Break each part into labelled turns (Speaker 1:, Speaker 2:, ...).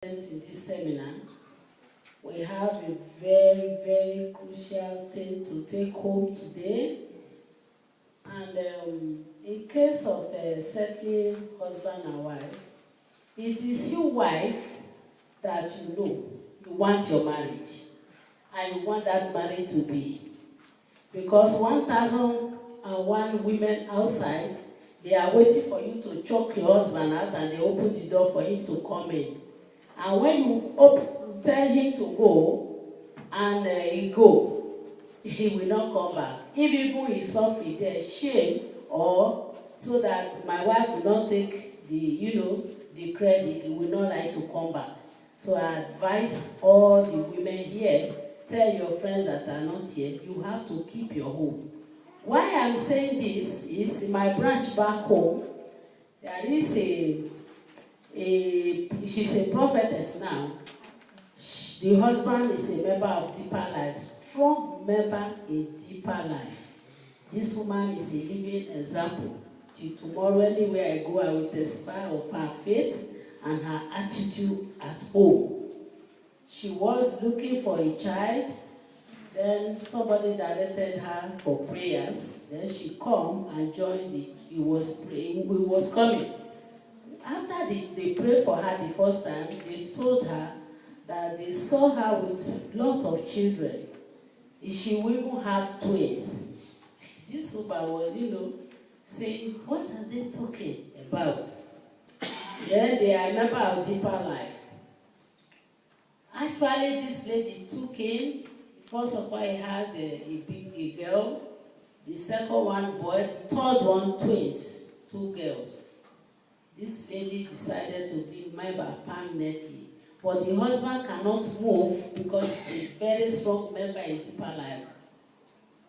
Speaker 1: In this seminar, we have a very, very crucial thing to take home today. And in case of settling husband and wife, it is you, wife, that you want your marriage, and you want that marriage to be. Because 1,001 women outside, they are waiting for you to choke your husband out, and they open the door for him to come in. And when you tell him to go, and he go, he will not come back. If even he suffer, there's shame, or so that my wife will not take the credit, he will not like to come back. So I advise all the women here, tell your friends that are not here, you have to keep your home. Why I'm saying this is, in my branch back home, there is she's a prophetess now. The husband is a member of Deeper Life, strong member in Deeper Life. This woman is a living example. Till tomorrow, anywhere I go, I will testify of her faith and her attitude at home. She was looking for a child. Then somebody directed her for prayers. Then she come and joined he was praying. He was coming. After they prayed for her the first time, they told her that they saw her with a lot of children. She will even have twins. This woman was, saying, what are they talking about? Then they are a member of Deeper Life. Actually, this lady took in. First of all, he has a girl. The second one, boy. The third one, twins, 2 girls. This lady decided to be member permanently. But the husband cannot move because he's a very strong member in Deeper Life.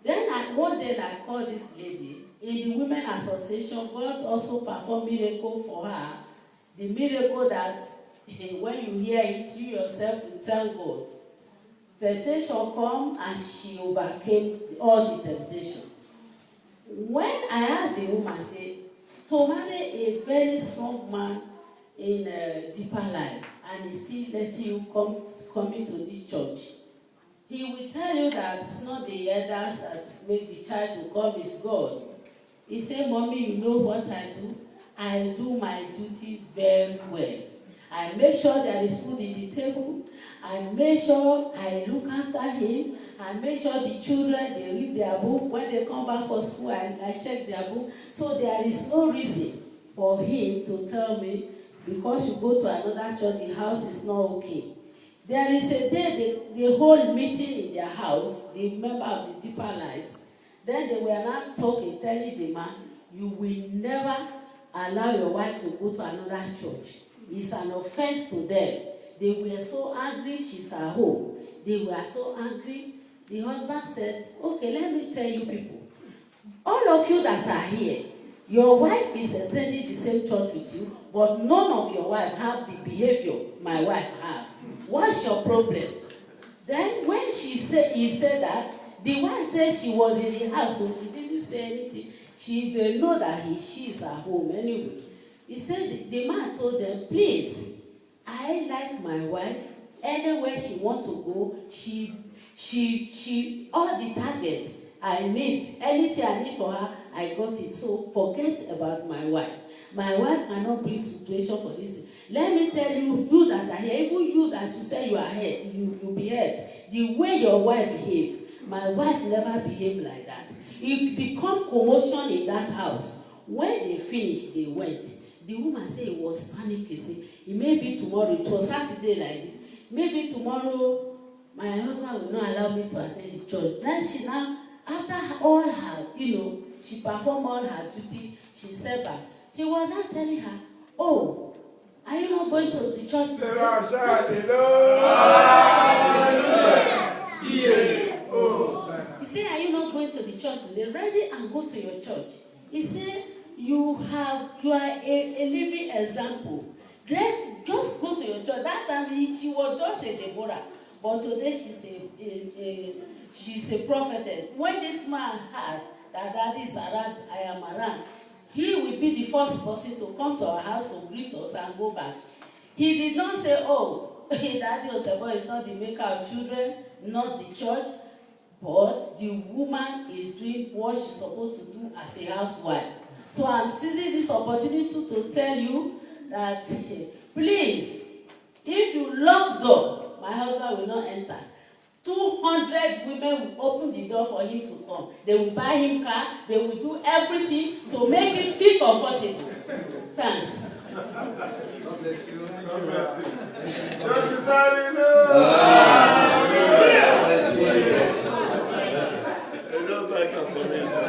Speaker 1: Then one day I called this lady. In the Women Association, God also performed miracle for her. The miracle that when you hear it, you yourself will tell God. Temptation come and she overcame all the temptation. When I asked the woman, say, to marry a very strong man in Deeper Life, and he still let you come into this church, he will tell you that it's not the elders that make the child to come, it's God. He said, Mommy, you know what I do? I do my duty very well. I make sure there is food in the table. I make sure I look after him. I make sure the children, they read their book. When they come back for school, I check their book. So there is no reason for him to tell me, because you go to another church, the house is not okay. There is a day they hold meeting in their house, the member of the Deeper Lives. Then they were not talking, telling the man, you will never allow your wife to go to another church. It's an offense to them. They were so angry, she's at home. They were so angry. The husband said, okay, let me tell you people. All of you that are here, your wife is attending the same church with you, but none of your wife have the behavior my wife have. What's your problem? Then when he said that, the wife said she was in the house, so she didn't say anything. They know that she is at home anyway. He said, the man told them, please, I like my wife. Anywhere she want to go, she all the targets I need, anything I need for her, I got it. So forget about my wife. My wife cannot bring situation for this. Let me tell you, you that are here, even you that you say you are here, you be heard. The way your wife behave, my wife never behaved like that. It become commotion in that house. When they finished, they went. The woman said it was panicking. Say, it may be tomorrow. It was Saturday like this. Maybe tomorrow, my husband will not allow me to attend the church. Then she now, after all her, she performed all her duty. She said back. She was not telling her, oh, are you not going to the church today? He said, are you not going to the church today? Ready and go to your church. He said, you are a living example. Just go to your church. That time she was just a Deborah, but today she's a prophetess. When this man heard that daddy is around, I am around, he will be the first person to come to our house to greet us and go back. He did not say, oh, Daddy Osebo is not the maker of children, not the church, but the woman is doing what she's supposed to do as a housewife. So I'm seizing this opportunity to tell you that, please, if you lock door, my husband will not enter. 200 women will open the door for him to come. They will buy him car. They will do everything to make it feel comfortable. Thanks.
Speaker 2: God bless you.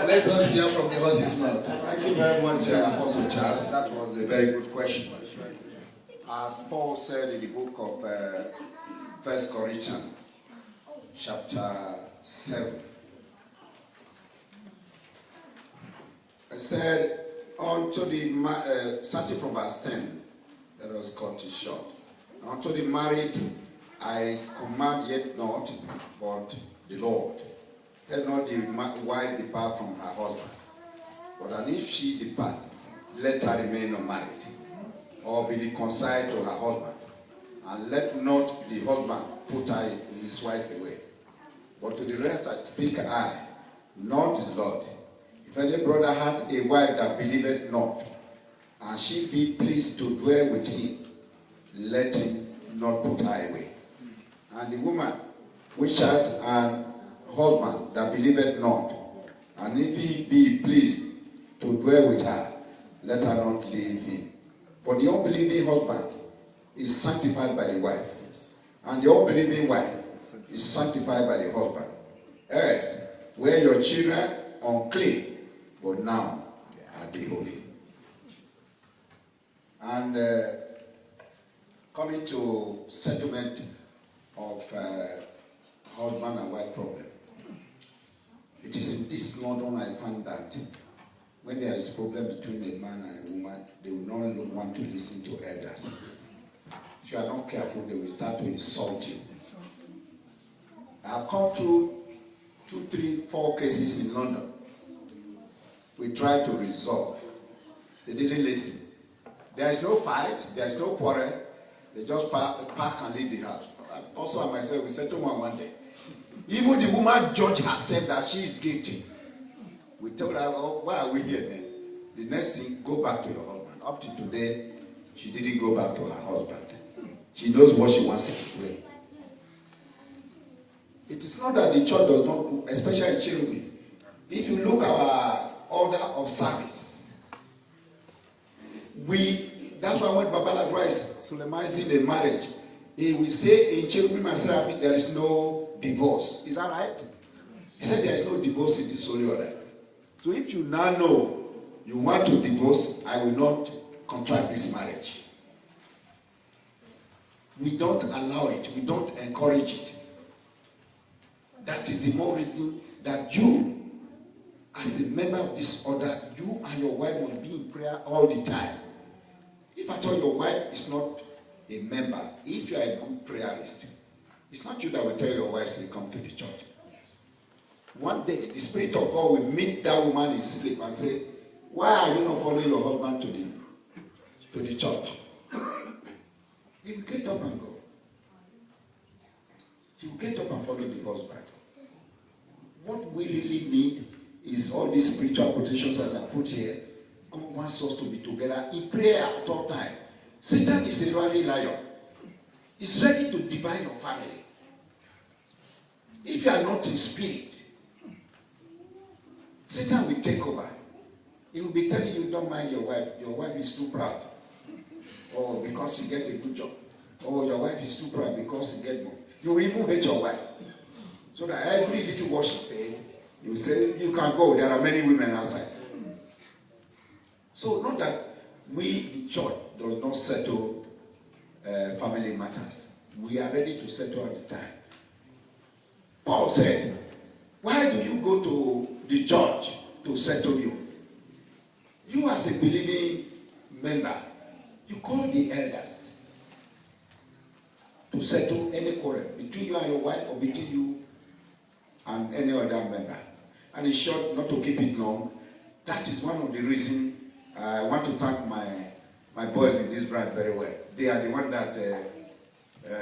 Speaker 3: Let us hear from the horse's mouth.
Speaker 4: Thank you very much, Apostle Charles. That was a very good question. As Paul said in the book of 1 Corinthians, chapter 7, it said, unto the, starting from verse 10, that was cut it short. Unto the married, I command yet not, but the Lord. Let not the wife depart from her husband, but that if she depart, let her remain unmarried, or be reconciled to her husband, and let not the husband put his wife away. But to the rest I speak I, not the Lord. If any brother hath a wife that believeth not, and she be pleased to dwell with him, let him not put her away. And the woman which hath an husband that believeth not, and if he be pleased to dwell with her, let her not leave him. For the unbelieving husband is sanctified by the wife, and the unbelieving wife is sanctified by the husband. Else, were your children unclean, but now are they holy. And coming to settlement of husband and wife problem. It is in this London I found that when there is problem between a man and a woman, they will not want to listen to elders. If you are not careful, they will start to insult you. I have come to 2, 3, 4 cases in London. We tried to resolve. They didn't listen. There is no fight. There is no quarrel. They just park and leave the house. Also, I myself, we settled one day. Even the woman judged herself that she is guilty. We told her, oh, why are we here then? The next thing, go back to your husband. Up to today, she didn't go back to her husband. She knows what she wants to do. It is not that the church does not, especially cherubim. If you look at our order of service, that's why when Babalagua is solemnizing a marriage, he will say in cherubim and seraphim there is no divorce. Is that right? He said there is no divorce in the holy order. So if you now know you want to divorce, I will not contract this marriage. We don't allow it. We don't encourage it. That is the more reason that you, as a member of this order, you and your wife must be in prayer all the time. If at all your wife is not a member, if you are a good prayerist, it's not you that will tell your wife, say, come to the church. One day, the Spirit of God will meet that woman in sleep and say, why are you not following your husband to the church? He will get up and go. She will get up and follow the husband. What we really need is all these spiritual quotations as I put here. God wants us to be together in prayer at all time. Satan is a roaring lion. He's ready to divide your family. If you are not in spirit, Satan will take over. He will be telling you, don't mind your wife. Your wife is too proud. Or because you get a good job. Or your wife is too proud because you get more. You will even hate your wife. So that every little word she says, you say, you can go. There are many women outside. So not that we, the church, does not settle family matters. We are ready to settle at the time. Paul said, why do you go to the judge to settle you? You as a believing member, you call the elders to settle any quarrel between you and your wife or between you and any other member. And in short, not to keep it long, that is one of the reasons I want to thank my my boys in this bride very well. They are the one that